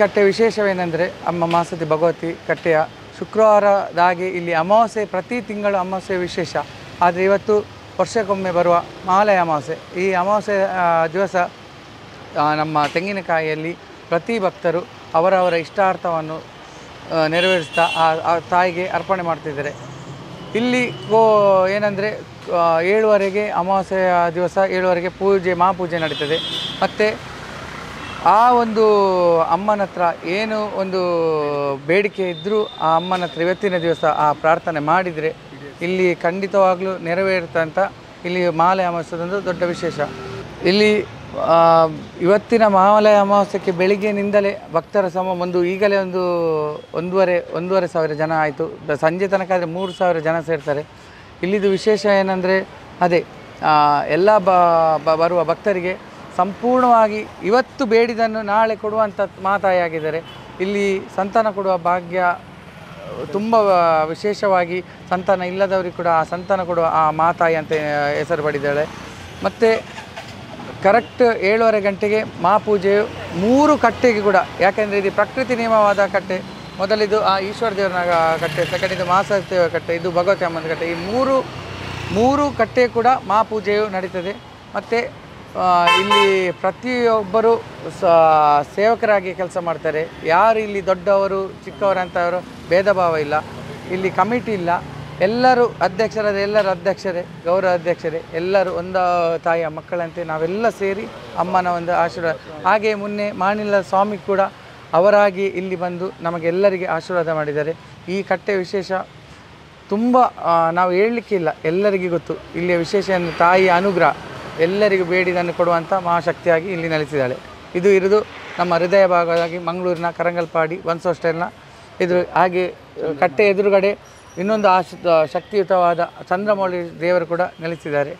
ಕಟ್ಟೆ ವಿಶೇಷವೇನೆಂದರೆ ಅಮ್ಮ ಮಾಸತಿ ಭಗವತಿ ಕಟ್ಟೆಯ ಶುಕ್ರವಾರದಾಗಿ ಇಲ್ಲಿ ಅಮಾವಾಸ್ಯೆ ಪ್ರತಿ ತಿಂಗಳು ಅಮಾವಾಸ್ಯೆ ವಿಶೇಷ. ಆದರೆ ಇವತ್ತು ವರ್ಷಕ್ಕೊಮ್ಮೆ ಬರುವ ಮಹಾಲಯ ಅಮಾವಾಸ್ಯೆ. ಈ ಅಮಾವಾಸ್ಯೆ ದಿವಸ ನಮ್ಮ ತೆಂಗಿನಕಾಯಿಯಲ್ಲಿ ಪ್ರತಿ ಭಕ್ತರು ಅವರವರ ಇಷ್ಟಾರ್ಥವನ್ನು ನೆರವೇರಿಸ್ತಾ ಆ ತಾಯಿಗೆ ಅರ್ಪಣೆ ಮಾಡ್ತಿದ್ದಾರೆ. ಇಲ್ಲಿ ಏನಂದರೆ 7ವರೆಗೆ ಅಮಾವಾಸ್ಯೆಯ ದಿವಸ 7ವರೆಗೆ ಮಹಾಪೂಜೆ ನಡೀತದೆ. ಮತ್ತು ಆ ಒಂದು ಅಮ್ಮನ ಹತ್ರ ಏನು ಒಂದು ಬೇಡಿಕೆ ಇದ್ದರೂ ಆ ಅಮ್ಮನ ಹತ್ರ ಇವತ್ತಿನ ದಿವಸ ಆ ಪ್ರಾರ್ಥನೆ ಮಾಡಿದರೆ ಇಲ್ಲಿ ಖಂಡಿತವಾಗಲೂ ನೆರವೇರುತ್ತಂತ ಇಲ್ಲಿ ಮಹಾಲಯ ಅಮಾವಾಸ್ಯೆದೊಂದು ದೊಡ್ಡ ವಿಶೇಷ. ಇಲ್ಲಿ ಇವತ್ತಿನ ಮಹಾಲಯ ಅಮಾವಾಸ್ಯೆಗೆ ಬೆಳಿಗ್ಗೆನಿಂದಲೇ ಭಕ್ತರ ಈಗಲೇ ಒಂದೂವರೆ ಸಾವಿರ ಜನ ಆಯಿತು. ಸಂಜೆ ತನಕ ಆದರೆ 3,000 ಜನ ಸೇರ್ತಾರೆ. ಇಲ್ಲಿದು ವಿಶೇಷ ಏನಂದರೆ ಅದೇ ಎಲ್ಲ ಬರುವ ಭಕ್ತರಿಗೆ ಸಂಪೂರ್ಣವಾಗಿ ಇವತ್ತು ಬೇಡಿದನ್ನು ನಾಳೆ ಕೊಡುವಂಥ ಮಾತಾಯಿಯಾಗಿದ್ದಾರೆ. ಇಲ್ಲಿ ಸಂತಾನ ಕೊಡುವ ಭಾಗ್ಯ ತುಂಬ ವಿಶೇಷವಾಗಿ ಸಂತಾನ ಇಲ್ಲದವರಿಗೆ ಕೂಡ ಆ ಸಂತಾನ ಕೊಡುವ ಆ ಮಾತಾಯಿ ಅಂತ ಹೆಸರು ಪಡೆದಿದ್ದಾಳೆ. ಮತ್ತು ಕರೆಕ್ಟ್ 7:30 ಗಂಟೆಗೆ ಮಹಾಪೂಜೆಯು 3 ಕಟ್ಟೆಗೆ ಕೂಡ, ಯಾಕೆಂದರೆ ಇದು ಪ್ರಕೃತಿ ನಿಯಮವಾದ ಕಟ್ಟೆ. ಮೊದಲಿದು ಆ ಈಶ್ವರ ದೇವರ ಕಟ್ಟೆ, ಸೆಕೆಂಡ್ ಇದು ಮಹಾಸತಿ ದೇವರ ಕಟ್ಟೆ, ಇದು ಭಗವತಿ ಅಮ್ಮನ ಕಟ್ಟೆ. ಈ ಮೂರು ಕಟ್ಟೆ ಕೂಡ ಮಹಾಪೂಜೆಯು ನಡೀತದೆ. ಮತ್ತು ಇಲ್ಲಿ ಪ್ರತಿಯೊಬ್ಬರು ಸೇವಕರಾಗಿ ಕೆಲಸ ಮಾಡ್ತಾರೆ. ಯಾರು ಇಲ್ಲಿ ದೊಡ್ಡವರು ಚಿಕ್ಕವರಂತವರು ಭೇದ ಭಾವ ಇಲ್ಲ. ಇಲ್ಲಿ ಕಮಿಟಿ ಇಲ್ಲ, ಎಲ್ಲರೂ ಎಲ್ಲರೂ ಅಧ್ಯಕ್ಷರೇ, ಗೌರವ ಅಧ್ಯಕ್ಷರೇ, ಎಲ್ಲರೂ ಒಂದು ತಾಯಿಯ ಮಕ್ಕಳಂತೆ ನಾವೆಲ್ಲ ಸೇರಿ ಅಮ್ಮನ ಒಂದು ಆಶೀರ್ವಾದ. ಹಾಗೆ ಮೊನ್ನೆ ಮಾಣಿಲ ಸ್ವಾಮಿ ಕೂಡ ಅವರಾಗಿ ಇಲ್ಲಿ ಬಂದು ನಮಗೆಲ್ಲರಿಗೆ ಆಶೀರ್ವಾದ ಮಾಡಿದ್ದಾರೆ. ಈ ಕಟ್ಟೆ ವಿಶೇಷ ತುಂಬ ನಾವು ಹೇಳಲಿಕ್ಕಿಲ್ಲ, ಎಲ್ಲರಿಗೂ ಗೊತ್ತು. ಇಲ್ಲಿಯ ವಿಶೇಷ ತಾಯಿಯ ಅನುಗ್ರಹ ಎಲ್ಲರಿಗೂ ಬೇಡಿದನ್ನು ಕೊಡುವಂಥ ಮಹಾಶಕ್ತಿಯಾಗಿ ಇಲ್ಲಿ ನೆಲೆಸಿದ್ದಾಳೆ. ಇದು ಇರೋದು ನಮ್ಮ ಹೃದಯ ಭಾಗವಾಗಿ ಮಂಗಳೂರಿನ ಕರಂಗಲ್ಪಾಡಿ ಒನ್ಸ್ ಹಾಸ್ಟೆಲ್ನ ಹಾಗೆ ಕಟ್ಟೆ ಎದುರುಗಡೆ ಇನ್ನೊಂದು ಶಕ್ತಿಯುತವಾದ ಚಂದ್ರಮೌಳಿ ದೇವರು ಕೂಡ ನೆಲೆಸಿದ್ದಾರೆ.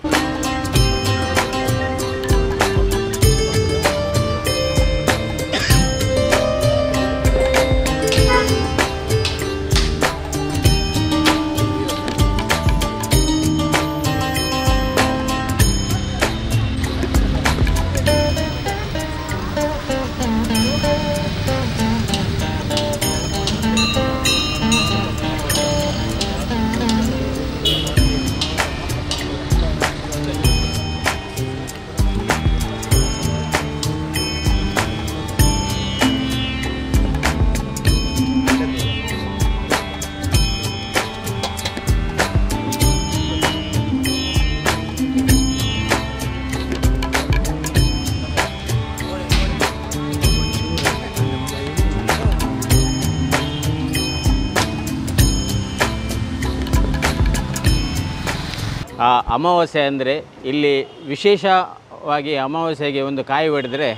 ಅಮಾವಾಸ್ಯೆ ಅಂದರೆ ಇಲ್ಲಿ ವಿಶೇಷವಾಗಿ ಅಮಾವಾಸ್ಯೆಗೆ ಒಂದು ಕಾಯಿ ಹೊಡೆದರೆ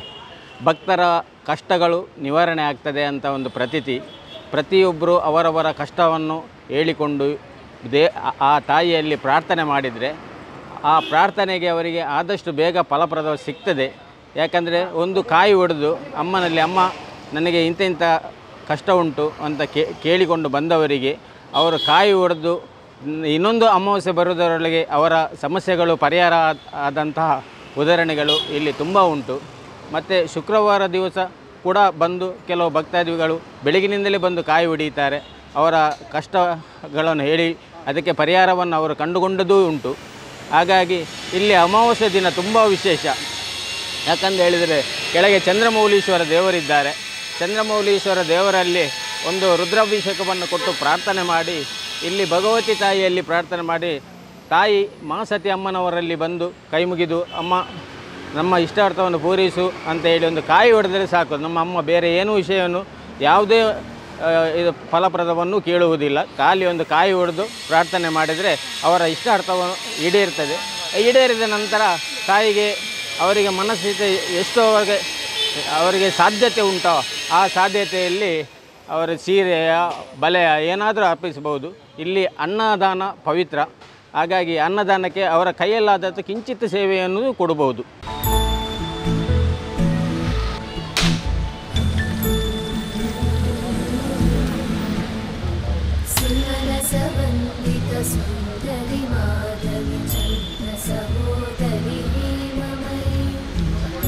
ಭಕ್ತರ ಕಷ್ಟಗಳು ನಿವಾರಣೆ ಆಗ್ತದೆ ಅಂತ ಒಂದು ಪ್ರತೀತಿ. ಪ್ರತಿಯೊಬ್ಬರು ಅವರವರ ಕಷ್ಟವನ್ನು ಹೇಳಿಕೊಂಡು ಆ ತಾಯಿಯಲ್ಲಿ ಪ್ರಾರ್ಥನೆ ಮಾಡಿದರೆ ಆ ಪ್ರಾರ್ಥನೆಗೆ ಅವರಿಗೆ ಆದಷ್ಟು ಬೇಗ ಫಲಪ್ರದ ಸಿಗ್ತದೆ. ಯಾಕಂದರೆ ಒಂದು ಕಾಯಿ ಹೊಡೆದು ಅಮ್ಮನಲ್ಲಿ, ಅಮ್ಮ ನನಗೆ ಇಂಥ ಕಷ್ಟ ಉಂಟು ಅಂತ ಕೇಳಿಕೊಂಡು ಬಂದವರಿಗೆ ಅವರು ಕಾಯಿ ಹೊಡೆದು ಇನ್ನೊಂದು ಅಮಾವಾಸ್ಯೆ ಬರುವುದರೊಳಗೆ ಅವರ ಸಮಸ್ಯೆಗಳು ಪರಿಹಾರ ಆದಂತಹ ಉದಾಹರಣೆಗಳು ಇಲ್ಲಿ ತುಂಬ ಉಂಟು. ಮತ್ತು ಶುಕ್ರವಾರ ದಿವಸ ಕೂಡ ಬಂದು ಕೆಲವು ಭಕ್ತಾದಿಗಳು ಬೆಳಗಿನಿಂದಲೇ ಬಂದು ಕಾಯಿ ಹೊಡೆಯುತ್ತಾರೆ. ಅವರ ಕಷ್ಟಗಳನ್ನು ಹೇಳಿ ಅದಕ್ಕೆ ಪರಿಹಾರವನ್ನು ಅವರು ಕಂಡುಕೊಂಡದೂ ಉಂಟು. ಹಾಗಾಗಿ ಇಲ್ಲಿ ಅಮಾವಾಸ್ಯೆ ದಿನ ತುಂಬ ವಿಶೇಷ. ಯಾಕಂತ ಹೇಳಿದರೆ ಕೆಳಗೆ ಚಂದ್ರಮೌಳೀಶ್ವರ ದೇವರಿದ್ದಾರೆ. ಚಂದ್ರಮೌಳೀಶ್ವರ ದೇವರಲ್ಲಿ ಒಂದು ರುದ್ರಾಭಿಷೇಕವನ್ನು ಕೊಟ್ಟು ಪ್ರಾರ್ಥನೆ ಮಾಡಿ ಇಲ್ಲಿ ಭಗವತಿ ತಾಯಿಯಲ್ಲಿ ಪ್ರಾರ್ಥನೆ ಮಾಡಿ ತಾಯಿ ಮಹಾಸತಿ ಅಮ್ಮನವರಲ್ಲಿ ಬಂದು ಕೈ ಮುಗಿದು ಅಮ್ಮ ನಮ್ಮ ಇಷ್ಟಾರ್ಥವನ್ನು ಪೂರೈಸು ಅಂತ ಹೇಳಿ ಒಂದು ಕಾಯಿ ಹೊಡೆದರೆ ಸಾಕು. ನಮ್ಮ ಅಮ್ಮ ಬೇರೆ ಏನೂ ವಿಷಯವನ್ನು ಯಾವುದೇ ಇದು ಫಲಪ್ರದವನ್ನು ಕೇಳುವುದಿಲ್ಲ. ಖಾಲಿ ಒಂದು ಕಾಯಿ ಹೊಡೆದು ಪ್ರಾರ್ಥನೆ ಮಾಡಿದರೆ ಅವರ ಇಷ್ಟಾರ್ಥವನ್ನು ಈಡೇರ್ತದೆ. ಈಡೇರಿದ ನಂತರ ತಾಯಿಗೆ ಅವರಿಗೆ ಮನಸ್ಥಿತಿ ಎಷ್ಟು ಅವರಿಗೆ ಸಾಧ್ಯತೆ ಉಂಟೋ ಆ ಸಾಧ್ಯತೆಯಲ್ಲಿ ಅವರ ಸೀರೆಯ ಬಲೆಯ ಏನಾದರೂ ಅರ್ಪಿಸಬಹುದು. ಇಲ್ಲಿ ಅನ್ನದಾನ ಪವಿತ್ರ. ಹಾಗಾಗಿ ಅನ್ನದಾನಕ್ಕೆ ಅವರ ಕೈಯಲ್ಲಾದದ್ದು ಕಿಂಚಿತ್ ಸೇವೆಯನ್ನು ಕೊಡಬಹುದು.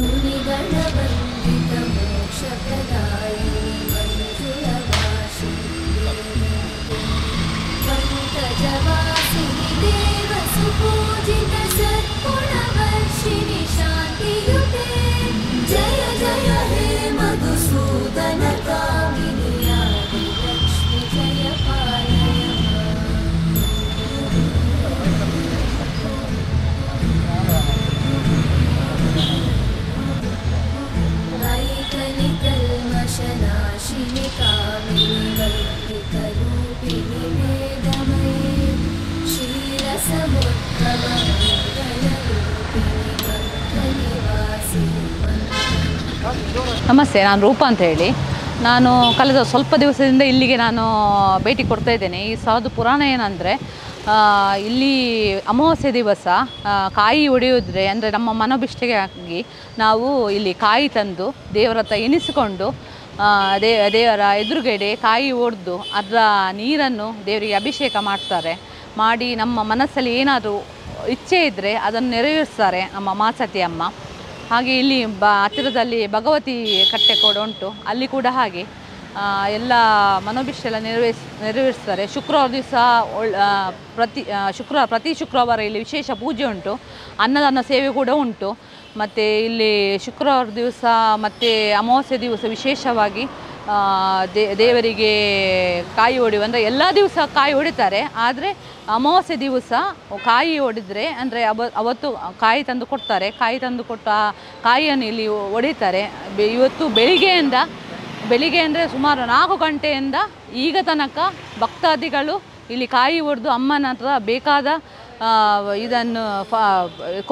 ಮುನಿಗಣ ವಂದಿತ ಮೋಕ್ಷಪ್ರದಾಯಿನಿ ನಮಸ್ತೆ, ನಾನು ರೂಪಾ ಅಂತ ಹೇಳಿ. ನಾನು ಕಳೆದ ಸ್ವಲ್ಪ ದಿವಸದಿಂದ ಇಲ್ಲಿಗೆ ನಾನು ಭೇಟಿ ಕೊಡ್ತಾ ಇದ್ದೇನೆ. ಈ ಸ್ಥಳದ ಪುರಾಣ ಏನಂದರೆ, ಇಲ್ಲಿ ಅಮಾವಾಸ್ಯೆ ದಿವಸ ಕಾಯಿ ಒಡೆಯುವುದ್ರೆ ಅಂದರೆ ನಮ್ಮ ಮನೋಭಿಷ್ಟೆಗಾಗಿ ನಾವು ಇಲ್ಲಿ ಕಾಯಿ ತಂದು ದೇವರ ಹತ್ರ ಎನಿಸಿಕೊಂಡು ದೇವರ ಎದುರುಗಡೆ ಕಾಯಿ ಒಡೆದು ಅದರ ನೀರನ್ನು ದೇವರಿಗೆ ಅಭಿಷೇಕ ಮಾಡ್ತಾರೆ. ಮಾಡಿ ನಮ್ಮ ಮನಸ್ಸಲ್ಲಿ ಏನಾದರೂ ಇಚ್ಛೆ ಇದ್ದರೆ ಅದನ್ನು ನೆರವೇರಿಸ್ತಾರೆ ನಮ್ಮ ಮಾಸತಿ ಅಮ್ಮ. ಹಾಗೆ ಇಲ್ಲಿ ಹತ್ತಿರದಲ್ಲಿ ಭಗವತಿ ಕಟ್ಟೆ ಕೂಡ ಉಂಟು, ಅಲ್ಲಿ ಕೂಡ ಹಾಗೆ ಎಲ್ಲ ಮನೋಭಿಷ್ಟೆಲ್ಲ ನೆರವೇರಿಸ್ತಾರೆ. ಶುಕ್ರವಾರ ದಿವಸ ಪ್ರತಿ ಶುಕ್ರವಾರ ಇಲ್ಲಿ ವಿಶೇಷ ಪೂಜೆ ಉಂಟು, ಅನ್ನದಾನ ಸೇವೆ ಕೂಡ ಉಂಟು. ಮತ್ತು ಇಲ್ಲಿ ಶುಕ್ರವಾರ ದಿವಸ ಮತ್ತು ಅಮಾವಾಸ್ಯೆ ದಿವಸ ವಿಶೇಷವಾಗಿ ದೇವರಿಗೆ ಕಾಯಿ ಹೊಡೆಯುವ ಅಂದರೆ ಎಲ್ಲ ದಿವಸ ಕಾಯಿ ಹೊಡಿತಾರೆ, ಆದರೆ ಅಮಾವಾಸ್ಯೆ ದಿವಸ ಕಾಯಿ ಹೊಡೆದ್ರೆ ಅಂದರೆ ಅವತ್ತು ಕಾಯಿ ತಂದು ಕೊಡ್ತಾರೆ. ಕಾಯಿ ತಂದು ಕೊಟ್ಟ ಕಾಯಿಯನ್ನು ಇಲ್ಲಿ ಹೊಡಿತಾರೆ. ಇವತ್ತು ಬೆಳಿಗ್ಗೆ ಅಂದರೆ ಸುಮಾರು 4 ಗಂಟೆಯಿಂದ ಈಗ ತನಕ ಭಕ್ತಾದಿಗಳು ಇಲ್ಲಿ ಕಾಯಿ ಹೊಡೆದು ಅಮ್ಮನ ಹತ್ರ ಬೇಕಾದ ಇದನ್ನು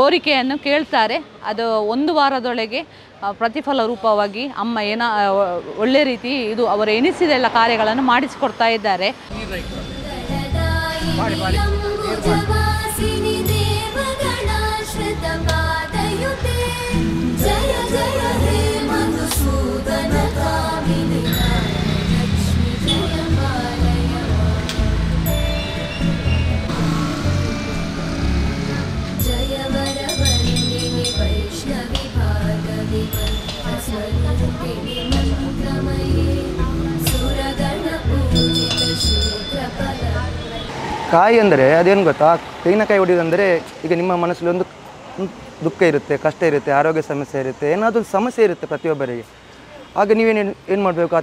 ಕೋರಿಕೆಯನ್ನು ಕೇಳ್ತಾರೆ. ಅದು 1 ವಾರದೊಳಗೆ ಪ್ರತಿಫಲ ರೂಪವಾಗಿ ಅಮ್ಮ ಒಳ್ಳೆ ರೀತಿ ಇದು ಅವರ ಎನಿಸಿದೆಲ್ಲ ಕಾರ್ಯಗಳನ್ನು ಮಾಡಿಸಿಕೊಡ್ತಾ ಇದ್ದಾರೆ. ಕಾಯಿ ಅಂದರೆ ಅದೇನು ಗೊತ್ತಾ, ತೆಂಗಿನಕಾಯಿ ಹೊಡೆಯೋದಂದರೆ ಈಗ ನಿಮ್ಮ ಮನಸ್ಸಲ್ಲಿ ಒಂದು ದುಃಖ ಇರುತ್ತೆ, ಕಷ್ಟ ಇರುತ್ತೆ, ಆರೋಗ್ಯ ಸಮಸ್ಯೆ ಇರುತ್ತೆ, ಏನಾದರೂ ಸಮಸ್ಯೆ ಇರುತ್ತೆ ಪ್ರತಿಯೊಬ್ಬರಿಗೆ. ಆಗ ಏನು ಮಾಡಬೇಕು,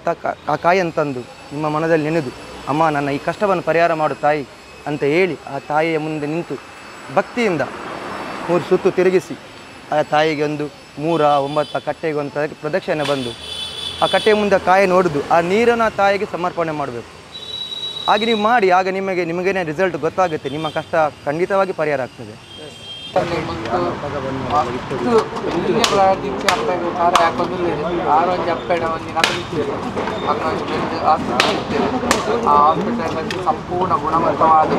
ಆ ಕಾಯಿಯನ್ನು ತಂದು ನಿಮ್ಮ ಮನದಲ್ಲಿ ನೆನೆದು, ಅಮ್ಮ ನನ್ನ ಈ ಕಷ್ಟವನ್ನು ಪರಿಹಾರ ಮಾಡು ತಾಯಿ ಅಂತ ಹೇಳಿ ಆ ತಾಯಿಯ ಮುಂದೆ ನಿಂತು ಭಕ್ತಿಯಿಂದ 3 ಸುತ್ತು ತಿರುಗಿಸಿ ಆ ತಾಯಿಗೆ ಒಂದು 3, 9 ಕಟ್ಟೆಗೆ ಒಂದು ಪ್ರದಕ್ಷಿಣೆ ಬಂದು ಆ ಕಟ್ಟೆಯ ಮುಂದೆ ಕಾಯಿ ನೋಡಿದು ಆ ನೀರನ್ನು ಆ ತಾಯಿಗೆ ಸಮರ್ಪಣೆ ಮಾಡಬೇಕು. ಹಾಗೆ ನೀವು ಮಾಡಿ, ಆಗ ನಿಮಗೇನೆ ರಿಸಲ್ಟ್ ಗೊತ್ತಾಗುತ್ತೆ, ನಿಮ್ಮ ಕಷ್ಟ ಖಂಡಿತವಾಗಿ ಪರಿಹಾರ ಆಗ್ತದೆ. ಸಂಪೂರ್ಣ ಗುಣಮಟ್ಟವಾದ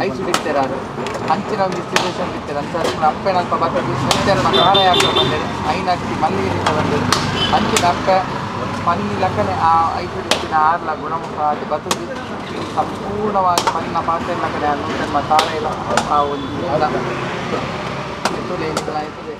ಐಸಿಡಿರ್ತಾರೆ, ಹಂಚಿನ ಒಂದು ಸಿಚುವೇಶನ್ ಇರ್ತಾರೆ ಅಂತ ಅಪ್ಪೆ ಅಲ್ಪ ಬರ್ತದೆ ಖಾರ ಯಾಕೆ ಬಂದರೆ ಐನಾಕಿ ಮಲ್ಲಿಗೆ ಬಂದರೆ ಹಂಚಿನ ಅಪ್ಪೆ ಮಣ್ಣಿ ಲೆಕ್ಕನೆ ಆ ಐಸಿಡಿರ್ತಿನ ಆರ್ಲ ಗುಣಮುಖವಾದ ಬರ್ತದೆ. ಸಂಪೂರ್ಣವಾಗಿ ಮಣ್ಣಿನ ಪಾತ್ರೆ ಲೆಕ್ಕನೆ ನಮ್ಮ ಖಾರ ಇಲ್ಲ ಆ ಒಂದು ಆಯ್ತದೆ.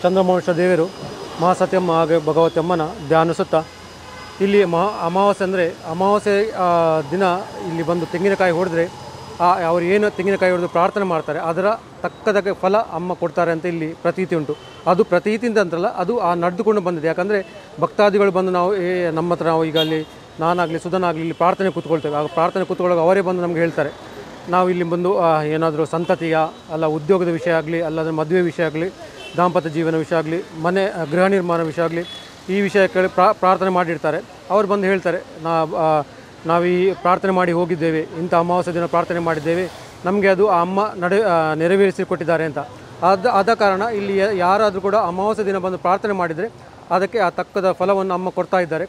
ಚಂದ್ರಮೌಳೇಶ್ವರ ದೇವರು ಮಹಾಸತಿಯಮ್ಮ ಹಾಗೆ ಭಗವತಿ ಅಮ್ಮನ ಧ್ಯಾನಿಸುತ್ತಾ ಇಲ್ಲಿ ಅಮಾವಾಸ್ಯೆ ಅಂದರೆ ಅಮಾವಾಸ್ಯೆ ದಿನ ಇಲ್ಲಿ ಬಂದು ತೆಂಗಿನಕಾಯಿ ಹೊಡೆದ್ರೆ ಅವರು ಏನು ತೆಂಗಿನಕಾಯಿ ಹೊಡೆದು ಪ್ರಾರ್ಥನೆ ಮಾಡ್ತಾರೆ ಅದರ ತಕ್ಕದಕ್ಕೆ ಫಲ ಅಮ್ಮ ಕೊಡ್ತಾರೆ ಅಂತ ಇಲ್ಲಿ ಪ್ರತೀತಿ ಉಂಟು. ಅದು ಪ್ರತೀತಿಯಿಂದ ಅಂತಲ್ಲ, ಅದು ನಡೆದುಕೊಂಡು ಬಂದಿದೆ. ಯಾಕಂದರೆ ಭಕ್ತಾದಿಗಳು ಬಂದು ನಮ್ಮ ಹತ್ರ ನಾವು ಈಗ ಅಲ್ಲಿ ನಾನಾಗಲಿ ಸುಧನಾಗಲಿ ಇಲ್ಲಿ ಪ್ರಾರ್ಥನೆ ಕೂತ್ಕೊಳ್ತೇವೆ. ಆಗ ಪ್ರಾರ್ಥನೆ ಕೂತ್ಕೊಳ್ಳೋಕೆ ಅವರೇ ಬಂದು ನಮಗೆ ಹೇಳ್ತಾರೆ, ನಾವು ಇಲ್ಲಿ ಬಂದು ಏನಾದರೂ ಸಂತತಿಯ ಅಲ್ಲ ಉದ್ಯೋಗದ ವಿಷಯ ಆಗಲಿ, ಅಲ್ಲದೆ ಮದುವೆ ವಿಷಯ ಆಗಲಿ, ದಾಂಪತ್ಯ ಜೀವನ ವಿಷಯ ಆಗಲಿ, ಮನೆ ಗೃಹ ನಿರ್ಮಾಣ ವಿಷಯ ಆಗಲಿ, ಈ ವಿಷಯ ಕೇಳಿ ಪ್ರಾರ್ಥನೆ ಮಾಡಿರ್ತಾರೆ. ಅವರು ಬಂದು ಹೇಳ್ತಾರೆ, ನಾವು ಈ ಪ್ರಾರ್ಥನೆ ಮಾಡಿ ಹೋಗಿದ್ದೇವೆ, ಇಂಥ ಅಮಾವಾಸ್ಯೆ ದಿನ ಪ್ರಾರ್ಥನೆ ಮಾಡಿದ್ದೇವೆ, ನಮಗೆ ಅದು ಆ ಅಮ್ಮ ನೆರವೇರಿಸಿ ಕೊಟ್ಟಿದ್ದಾರೆ ಅಂತ. ಆದ ಕಾರಣ ಇಲ್ಲಿ ಯಾರಾದರೂ ಕೂಡ ಅಮಾವಾಸ್ಯೆ ದಿನ ಬಂದು ಪ್ರಾರ್ಥನೆ ಮಾಡಿದರೆ ಅದಕ್ಕೆ ಆ ತಕ್ಕದ ಫಲವನ್ನು ಅಮ್ಮ ಕೊಡ್ತಾ ಇದ್ದಾರೆ.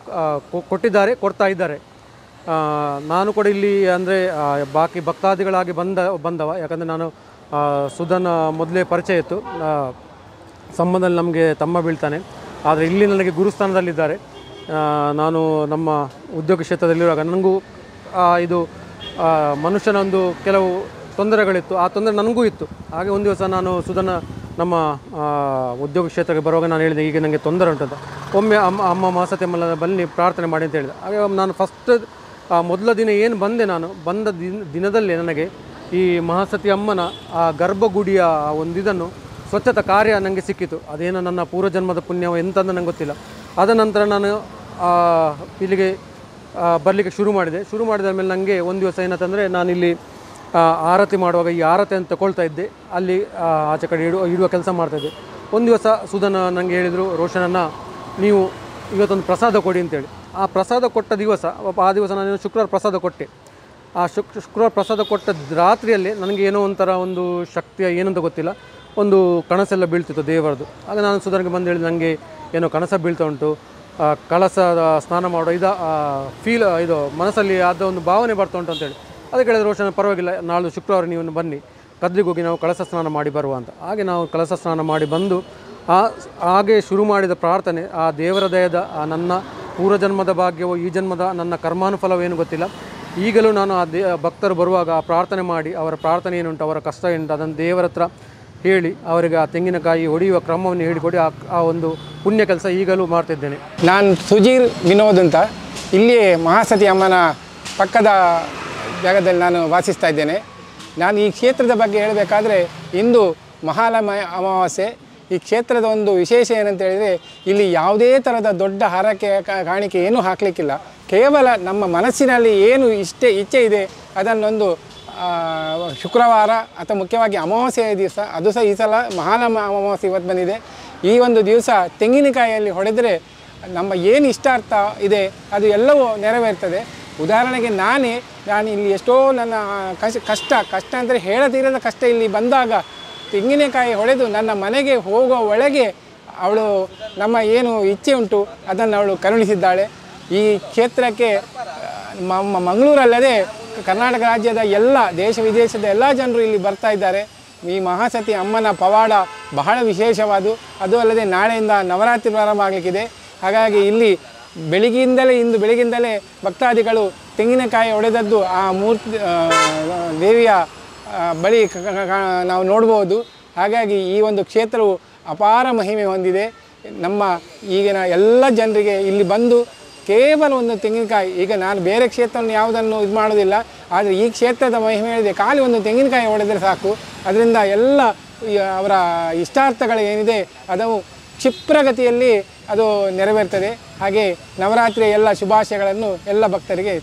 ನಾನು ಕೂಡ ಇಲ್ಲಿ ಅಂದರೆ ಬಾಕಿ ಭಕ್ತಾದಿಗಳಾಗಿ ಬಂದವ. ಯಾಕಂದರೆ ನಾನು ಸುಧನ ಮೊದಲೇ ಪರಿಚಯ ಇತ್ತು, ಸಂಬಂಧದಲ್ಲಿ ನಮಗೆ ತಮ್ಮ ಬೀಳ್ತಾನೆ. ಆದರೆ ಇಲ್ಲಿ ನನಗೆ ಗುರುಸ್ಥಾನದಲ್ಲಿದ್ದಾರೆ. ನಾನು ನಮ್ಮ ಉದ್ಯೋಗ ಕ್ಷೇತ್ರದಲ್ಲಿರುವಾಗ ನನಗೂ ಇದು ಮನುಷ್ಯನ ಒಂದು ಕೆಲವು ತೊಂದರೆಗಳಿತ್ತು, ಆ ತೊಂದರೆ ನನಗೂ ಇತ್ತು. ಹಾಗೆ ಒಂದು ದಿವಸ ನಾನು ಸುಧನ ನಮ್ಮ ಉದ್ಯೋಗ ಕ್ಷೇತ್ರಕ್ಕೆ ಬರುವಾಗ ನಾನು ಹೇಳಿದೆ, ಈಗ ನನಗೆ ತೊಂದರೆ ಉಂಟಂತ. ಒಮ್ಮೆ ಅಮ್ಮ ಮಾಸತಿ ಅಮ್ಮನ ಬನ್ನಿ ಪ್ರಾರ್ಥನೆ ಮಾಡಿ ಅಂತ ಹೇಳಿದೆ. ಹಾಗೆ ನಾನು ಮೊದಲ ದಿನ ಏನು ಬಂದೆ, ನಾನು ಬಂದ ದಿನದಲ್ಲೇ ನನಗೆ ಈ ಮಹಾಸತಿ ಅಮ್ಮನ ಆ ಗರ್ಭಗುಡಿಯ ಒಂದು ಇದನ್ನು ಸ್ವಚ್ಛತಾ ಕಾರ್ಯ ನನಗೆ ಸಿಕ್ಕಿತು. ಅದೇನೋ ನನ್ನ ಪೂರ್ವಜನ್ಮದ ಪುಣ್ಯ ಎಂತಂದು ನಂಗೆ ಗೊತ್ತಿಲ್ಲ. ಅದ ನಂತರ ನಾನು ಇಲ್ಲಿಗೆ ಬರಲಿಕ್ಕೆ ಶುರು ಮಾಡಿದ ಮೇಲೆ ನನಗೆ ಒಂದು ದಿವಸ ಏನಂತಂದರೆ ನಾನಿಲ್ಲಿ ಆರತಿ ಮಾಡುವಾಗ ಈ ಆರತಿಯನ್ನು ತಗೊಳ್ತಾ ಇದ್ದೆ. ಅಲ್ಲಿ ಆಚೆ ಕಡೆ ಇಡುವ ಕೆಲಸ ಮಾಡ್ತಾಯಿದ್ದೆ. ಒಂದು ದಿವಸ ಸುಧನ ನನಗೆ ಹೇಳಿದರು, ರೋಷನನ್ನು ನೀವು ಇವತ್ತೊಂದು ಪ್ರಸಾದ ಕೊಡಿ ಅಂತೇಳಿ. ಆ ಪ್ರಸಾದ ಕೊಟ್ಟ ದಿವಸ ಆ ದಿವಸ ನಾನು ಶುಕ್ರವಾರ ಪ್ರಸಾದ ಕೊಟ್ಟೆ. ಆ ಶುಕ್ರವಾರ ಪ್ರಸಾದ ಕೊಟ್ಟ ರಾತ್ರಿಯಲ್ಲಿ ನನಗೆ ಏನೋ ಒಂಥರ ಒಂದು ಶಕ್ತಿಯ ಏನಂತ ಗೊತ್ತಿಲ್ಲ, ಒಂದು ಕನಸೆಲ್ಲ ಬೀಳ್ತಿತ್ತು ದೇವರದು. ಆಗ ನಾನು ಸುಧನಿಗೆ ಬಂದು ಹೇಳಿ, ನನಗೆ ಏನೋ ಕನಸ ಬೀಳ್ತಾ ಉಂಟು, ಕಳಸದ ಸ್ನಾನ ಮಾಡೋ ಇದು ಮನಸ್ಸಲ್ಲಿ ಆದ ಒಂದು ಭಾವನೆ ಬರ್ತಾ ಉಂಟು ಅಂತೇಳಿ. ಅದಕ್ಕೆ ಹೇಳಿದ್ರೆ, ರೋಷನ್ ಪರವಾಗಿಲ್ಲ, ನಾಳೆ ಶುಕ್ರವಾರ ನೀವು ಬನ್ನಿ, ಕದ್ರಿಗೆ ಹೋಗಿ ನಾವು ಕಳಸ ಸ್ನಾನ ಮಾಡಿ ಬರುವ ಅಂತ. ಹಾಗೆ ನಾವು ಕಳಸ ಸ್ನಾನ ಮಾಡಿ ಬಂದು ಹಾಗೆ ಶುರು ಮಾಡಿದ ಪ್ರಾರ್ಥನೆ, ಆ ದೇವರ ದಯದ ನನ್ನ ಪೂರ್ವಜನ್ಮದ ಭಾಗ್ಯವೋ ಈ ಜನ್ಮದ ನನ್ನ ಕರ್ಮಾನುಫಲವೇನು ಗೊತ್ತಿಲ್ಲ, ಈಗಲೂ ನಾನು ಆ ಭಕ್ತರು ಬರುವಾಗ ಆ ಪ್ರಾರ್ಥನೆ ಮಾಡಿ ಅವರ ಪ್ರಾರ್ಥನೆ ಏನುಂಟು, ಅವರ ಕಷ್ಟ ಏನುಂಟು ಅದನ್ನು ದೇವರ ಹತ್ರ ಹೇಳಿ ಅವರಿಗೆ ಆ ತೆಂಗಿನಕಾಯಿ ಹೊಡೆಯುವ ಕ್ರಮವನ್ನು ಹೇಳಿಕೊಡಿ. ಆ ಒಂದು ಪುಣ್ಯ ಕೆಲಸ ಈಗಲೂ ಮಾಡ್ತಿದ್ದೇನೆ. ನಾನು ಸುಜೀರ್ ವಿನೋದ್ ಅಂತ, ಇಲ್ಲಿಯೇ ಮಹಾಸತಿ ಅಮ್ಮನ ಪಕ್ಕದ ಜಾಗದಲ್ಲಿ ನಾನು ವಾಸಿಸ್ತಾ ಇದ್ದೇನೆ. ನಾನು ಈ ಕ್ಷೇತ್ರದ ಬಗ್ಗೆ ಹೇಳಬೇಕಾದ್ರೆ, ಇಂದು ಮಹಾಲಯ ಅಮಾವಾಸ್ಯೆ. ಈ ಕ್ಷೇತ್ರದ ಒಂದು ವಿಶೇಷ ಏನಂತ ಹೇಳಿದರೆ, ಇಲ್ಲಿ ಯಾವುದೇ ಥರದ ದೊಡ್ಡ ಹರಕೆ ಕಾಣಿಕೆ ಏನೂ ಹಾಕಲಿಕ್ಕಿಲ್ಲ. ಕೇವಲ ನಮ್ಮ ಮನಸ್ಸಿನಲ್ಲಿ ಏನು ಇಚ್ಛೆ ಇದೆ ಅದನ್ನೊಂದು ಶುಕ್ರವಾರ ಅಥವಾ ಮುಖ್ಯವಾಗಿ ಅಮಾವಾಸ್ಯೆಯ ದಿವಸ, ಅದು ಸಹ ಈ ಸಲ ಮಹಾಲಯ ಅಮಾವಾಸ್ಯೆ ಇವತ್ತು ಬಂದಿದೆ. ಈ ಒಂದು ದಿವಸ ತೆಂಗಿನಕಾಯಿಯಲ್ಲಿ ಹೊಡೆದರೆ ನಮ್ಮ ಏನು ಇಷ್ಟಾರ್ಥ ಇದೆ ಅದು ಎಲ್ಲವೂ ನೆರವೇರ್ತದೆ. ಉದಾಹರಣೆಗೆ ನಾನು ಇಲ್ಲಿ ಎಷ್ಟೋ ನನ್ನ ಕಷ್ಟ ಅಂದರೆ ಹೇಳತೀರದ ಕಷ್ಟ ಇಲ್ಲಿ ಬಂದಾಗ ತೆಂಗಿನಕಾಯಿ ಹೊಡೆದು ನನ್ನ ಮನೆಗೆ ಹೋಗೋ ಒಳಗೆ ಅವಳು ನಮ್ಮ ಏನು ಇಚ್ಛೆ ಉಂಟು ಅದನ್ನು ಅವಳು ಕರುಣಿಸಿದ್ದಾಳೆ. ಈ ಕ್ಷೇತ್ರಕ್ಕೆ ಮಂಗಳೂರಲ್ಲದೆ ಕರ್ನಾಟಕ ರಾಜ್ಯದ ಎಲ್ಲ ದೇಶ ವಿದೇಶದ ಎಲ್ಲ ಜನರು ಇಲ್ಲಿ ಬರ್ತಾ ಇದ್ದಾರೆ. ಈ ಮಹಾಸತಿ ಅಮ್ಮನ ಪವಾಡ ಬಹಳ ವಿಶೇಷವಾದು. ಅದು ಅಲ್ಲದೆ ನಾಳೆಯಿಂದ ನವರಾತ್ರಿ ಪ್ರಾರಂಭ ಆಗಲಿಕ್ಕಿದೆ. ಹಾಗಾಗಿ ಇಲ್ಲಿ ಇಂದು ಬೆಳಗಿಂದಲೇ ಭಕ್ತಾದಿಗಳು ತೆಂಗಿನಕಾಯಿ ಹೊಡೆದದ್ದು ಆ ಮೂರ್ತಿ ದೇವಿಯ ಬಳಿ ನಾವು ನೋಡ್ಬೋದು. ಹಾಗಾಗಿ ಈ ಒಂದು ಕ್ಷೇತ್ರವು ಅಪಾರ ಮಹಿಮೆ ಹೊಂದಿದೆ. ನಮ್ಮ ಈಗಿನ ಎಲ್ಲ ಜನರಿಗೆ ಇಲ್ಲಿ ಬಂದು ಕೇವಲ ಒಂದು ತೆಂಗಿನಕಾಯಿ, ಈಗ ನಾನು ಬೇರೆ ಕ್ಷೇತ್ರವನ್ನು ಯಾವುದನ್ನು ಇದು ಮಾಡೋದಿಲ್ಲ, ಆದರೆ ಈ ಕ್ಷೇತ್ರದ ಮಹಿಮೆ ಹೇಳಿದೆ, ಖಾಲಿ ಒಂದು ತೆಂಗಿನಕಾಯಿ ಹೊಡೆದರೆ ಸಾಕು, ಅದರಿಂದ ಎಲ್ಲ ಅವರ ಇಷ್ಟಾರ್ಥಗಳು ಏನಿದೆ ಅದು ಕ್ಷಿಪ್ರಗತಿಯಲ್ಲಿ ಅದು ನೆರವೇರ್ತದೆ. ಹಾಗೆ ನವರಾತ್ರಿಯ ಎಲ್ಲ ಶುಭಾಶಯಗಳನ್ನು ಎಲ್ಲ ಭಕ್ತರಿಗೆ